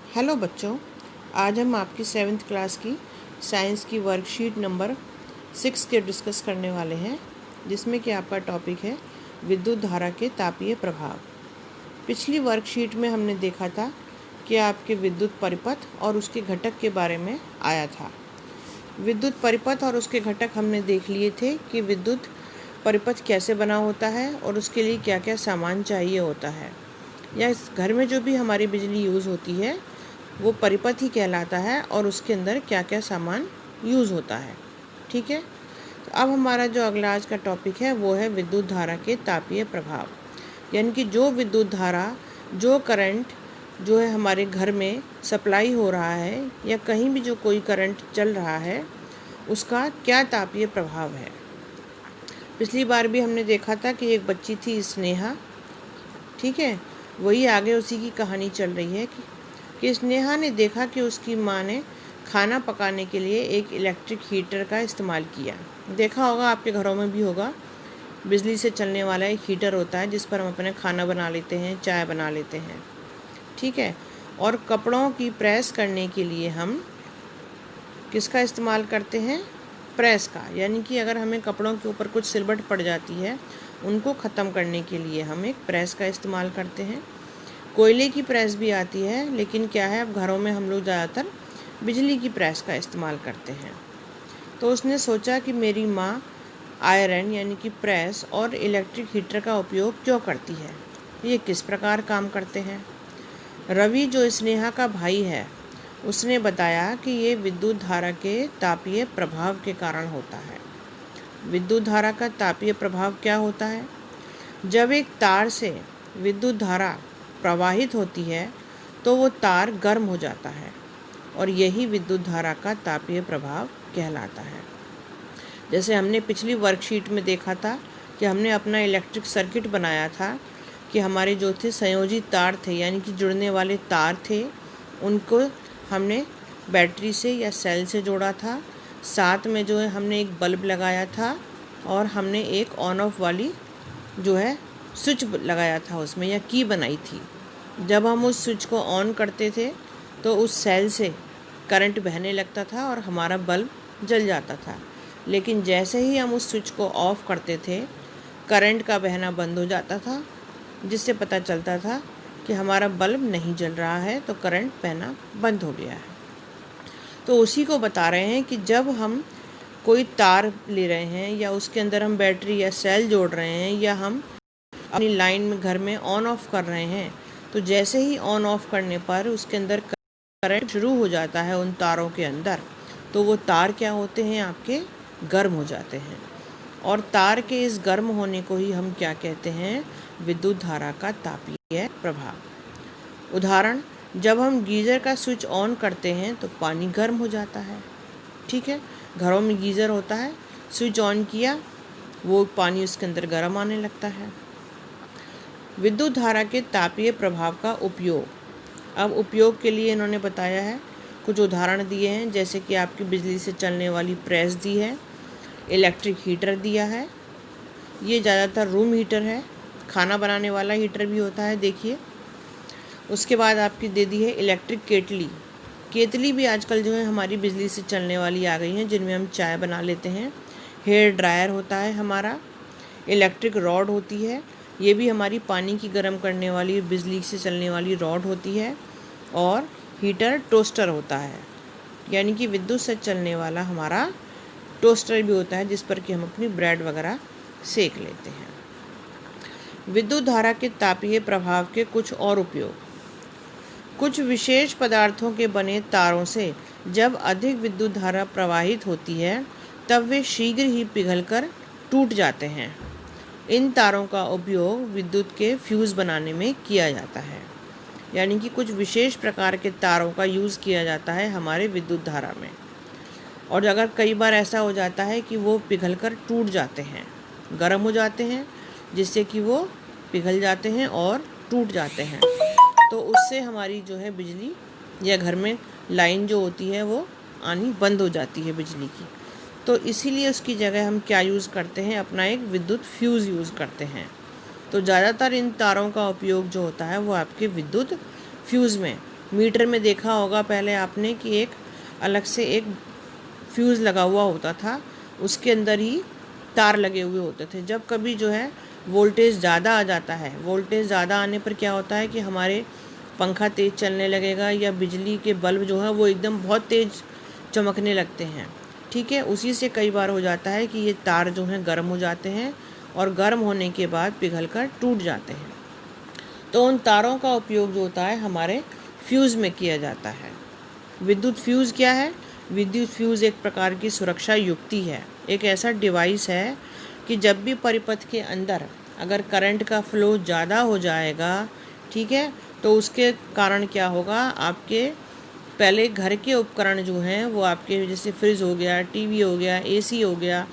Hello बच्चों, आज हम आपकी 7th क्लास की साइंस की वर्कशीट नंबर 6 के डिस्कस करने वाले हैं, जिसमें कि आपका टॉपिक है विद्युत धारा के तापीय प्रभाव। पिछली वर्कशीट में हमने देखा था कि आपके विद्युत परिपथ और उसके घटक के बारे में आया था। विद्युत परिपथ और उसके घटक हमने देख लिए थे कि विद्युत परिपथ कैसे बना होता है और उसके लिए क्या क्या सामान चाहिए होता है, या इस घर में जो भी हमारी बिजली यूज़ होती है वो परिपथ ही कहलाता है और उसके अंदर क्या क्या सामान यूज़ होता है। ठीक है, तो अब हमारा जो अगला आज का टॉपिक है वो है विद्युत धारा के तापीय प्रभाव, यानी कि जो विद्युत धारा, जो करंट जो है हमारे घर में सप्लाई हो रहा है या कहीं भी जो कोई करंट चल रहा है उसका क्या तापीय प्रभाव है। पिछली बार भी हमने देखा था कि एक बच्ची थी स्नेहा, ठीक है, वही आगे उसी की कहानी चल रही है कि स्नेहा ने देखा कि उसकी माँ ने खाना पकाने के लिए एक इलेक्ट्रिक हीटर का इस्तेमाल किया। देखा होगा, आपके घरों में भी होगा, बिजली से चलने वाला एक हीटर होता है जिस पर हम अपने खाना बना लेते हैं, चाय बना लेते हैं। ठीक है, और कपड़ों की प्रेस करने के लिए हम किसका इस्तेमाल करते हैं? प्रेस का, यानी कि अगर हमें कपड़ों के ऊपर कुछ सिलवट पड़ जाती है उनको ख़त्म करने के लिए हम एक प्रेस का इस्तेमाल करते हैं। कोयले की प्रेस भी आती है, लेकिन क्या है, अब घरों में हम लोग ज़्यादातर बिजली की प्रेस का इस्तेमाल करते हैं। तो उसने सोचा कि मेरी माँ आयरन यानी कि प्रेस और इलेक्ट्रिक हीटर का उपयोग क्यों करती है, ये किस प्रकार काम करते हैं। रवि जो स्नेहा का भाई है उसने बताया कि ये विद्युत धारा के तापीय प्रभाव के कारण होता है। विद्युत धारा का तापीय प्रभाव क्या होता है? जब एक तार से विद्युत धारा प्रवाहित होती है तो वो तार गर्म हो जाता है और यही विद्युत धारा का तापीय प्रभाव कहलाता है। जैसे हमने पिछली वर्कशीट में देखा था कि हमने अपना इलेक्ट्रिक सर्किट बनाया था कि हमारे जो थे संयोजी तार थे, यानी कि जुड़ने वाले तार थे, उनको हमने बैटरी से या सेल से जोड़ा था। साथ में जो है हमने एक बल्ब लगाया था और हमने एक ऑन ऑफ वाली जो है स्विच लगाया था उसमें, या की बनाई थी। जब हम उस स्विच को ऑन करते थे तो उस सेल से करंट बहने लगता था और हमारा बल्ब जल जाता था। लेकिन जैसे ही हम उस स्विच को ऑफ करते थे करंट का बहना बंद हो जाता था, जिससे पता चलता था कि हमारा बल्ब नहीं जल रहा है, तो करंट बहना बंद हो गया है। तो उसी को बता रहे हैं कि जब हम कोई तार ले रहे हैं या उसके अंदर हम बैटरी या सेल जोड़ रहे हैं या हम अपनी लाइन में घर में ऑन ऑफ कर रहे हैं, तो जैसे ही ऑन ऑफ करने पर उसके अंदर करंट शुरू हो जाता है उन तारों के अंदर, तो वो तार क्या होते हैं, आपके गर्म हो जाते हैं। और तार के इस गर्म होने को ही हम क्या कहते हैं? विद्युत धारा का तापीय प्रभाव। उदाहरण, जब हम गीज़र का स्विच ऑन करते हैं तो पानी गर्म हो जाता है। ठीक है, घरों में गीज़र होता है, स्विच ऑन किया, वो पानी उसके अंदर गर्म आने लगता है। विद्युत धारा के तापीय प्रभाव का उपयोग। अब उपयोग के लिए इन्होंने बताया है, कुछ उदाहरण दिए हैं, जैसे कि आपकी बिजली से चलने वाली प्रेस दी है, इलेक्ट्रिक हीटर दिया है, ये ज़्यादातर रूम हीटर है, खाना बनाने वाला हीटर भी होता है, देखिए। उसके बाद आपकी दे दी है इलेक्ट्रिक केतली। केतली भी आजकल जो है हमारी बिजली से चलने वाली आ गई हैं, जिनमें हम चाय बना लेते हैं। हेयर ड्रायर होता है हमारा, इलेक्ट्रिक रॉड होती है, ये भी हमारी पानी की गर्म करने वाली बिजली से चलने वाली रॉड होती है। और हीटर टोस्टर होता है, यानी कि विद्युत से चलने वाला हमारा टोस्टर भी होता है, जिस पर कि हम अपनी ब्रेड वगैरह सेक लेते हैं। विद्युत धारा के तापीय प्रभाव के कुछ और उपयोग। कुछ विशेष पदार्थों के बने तारों से जब अधिक विद्युत धारा प्रवाहित होती है तब वे शीघ्र ही पिघलकर टूट जाते हैं। इन तारों का उपयोग विद्युत के फ्यूज़ बनाने में किया जाता है, यानी कि कुछ विशेष प्रकार के तारों का यूज़ किया जाता है हमारे विद्युत धारा में। और अगर कई बार ऐसा हो जाता है कि वो पिघलकर टूट जाते हैं, गर्म हो जाते हैं, जिससे कि वो पिघल जाते हैं और टूट जाते हैं, तो उससे हमारी जो है बिजली या घर में लाइन जो होती है वो आनी बंद हो जाती है बिजली की। तो इसीलिए उसकी जगह हम क्या यूज़ करते हैं? अपना एक विद्युत फ्यूज़ यूज़ करते हैं। तो ज़्यादातर इन तारों का उपयोग जो होता है वो आपके विद्युत फ्यूज़ में मीटर में देखा होगा पहले आपने कि एक अलग से एक फ्यूज़ लगा हुआ होता था, उसके अंदर ही तार लगे हुए होते थे। जब कभी जो है वोल्टेज ज़्यादा आ जाता है, वोल्टेज ज़्यादा आने पर क्या होता है कि हमारे पंखा तेज़ चलने लगेगा या बिजली के बल्ब जो है वो एकदम बहुत तेज़ चमकने लगते हैं। ठीक है, उसी से कई बार हो जाता है कि ये तार जो हैं गर्म हो जाते हैं और गर्म होने के बाद पिघलकर टूट जाते हैं। तो उन तारों का उपयोग जो होता है हमारे फ्यूज़ में किया जाता है। विद्युत फ्यूज़ क्या है? विद्युत फ्यूज़ एक प्रकार की सुरक्षा युक्ति है, एक ऐसा डिवाइस है कि जब भी परिपथ के अंदर अगर करंट का फ्लो ज़्यादा हो जाएगा, ठीक है, तो उसके कारण क्या होगा, आपके पहले घर के उपकरण जो हैं वो आपके जैसे फ्रिज हो गया, टीवी हो गया, एसी हो गया,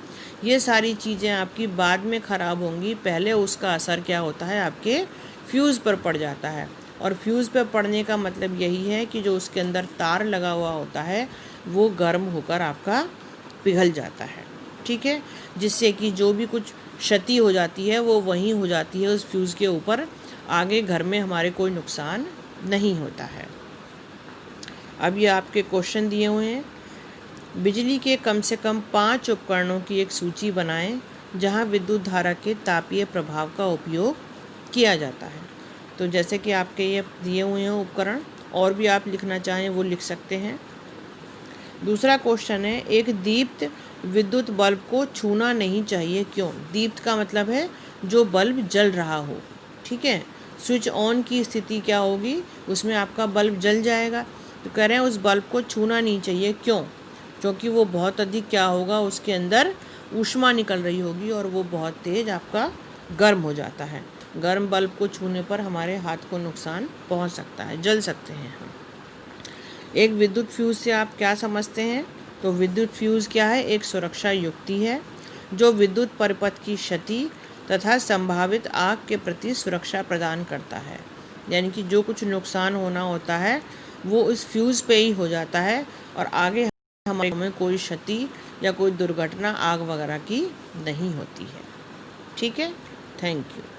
ये सारी चीज़ें आपकी बाद में ख़राब होंगी। पहले उसका असर क्या होता है, आपके फ्यूज़ पर पड़ जाता है। और फ्यूज़ पर पड़ने का मतलब यही है कि जो उसके अंदर तार लगा हुआ होता है वो गर्म होकर आपका पिघल जाता है। ठीक है, जिससे कि जो भी कुछ क्षति हो जाती है वो वहीं हो जाती है उस फ्यूज़ के ऊपर, आगे घर में हमारे कोई नुकसान नहीं होता है। अब ये आपके क्वेश्चन दिए हुए हैं। बिजली के कम से कम 5 उपकरणों की एक सूची बनाएं जहां विद्युत धारा के तापीय प्रभाव का उपयोग किया जाता है। तो जैसे कि आपके ये दिए हुए हैं उपकरण, और भी आप लिखना चाहें वो लिख सकते हैं। दूसरा क्वेश्चन है, एक दीप्त विद्युत बल्ब को छूना नहीं चाहिए, क्यों? दीप्त का मतलब है जो बल्ब जल रहा हो। ठीक है, स्विच ऑन की स्थिति क्या होगी, उसमें आपका बल्ब जल जाएगा। तो कह रहे हैं उस बल्ब को छूना नहीं चाहिए, क्यों? क्योंकि वो बहुत अधिक क्या होगा, उसके अंदर ऊष्मा निकल रही होगी और वो बहुत तेज़ आपका गर्म हो जाता है। गर्म बल्ब को छूने पर हमारे हाथ को नुकसान पहुंच सकता है, जल सकते हैं हम। एक विद्युत फ्यूज़ से आप क्या समझते हैं? तो विद्युत फ्यूज़ क्या है? एक सुरक्षा युक्ति है जो विद्युत परिपथ की क्षति तथा संभावित आग के प्रति सुरक्षा प्रदान करता है। यानी कि जो कुछ नुकसान होना होता है वो इस फ्यूज़ पे ही हो जाता है और आगे हमारे में कोई क्षति या कोई दुर्घटना आग वगैरह की नहीं होती है। ठीक है, थैंक यू।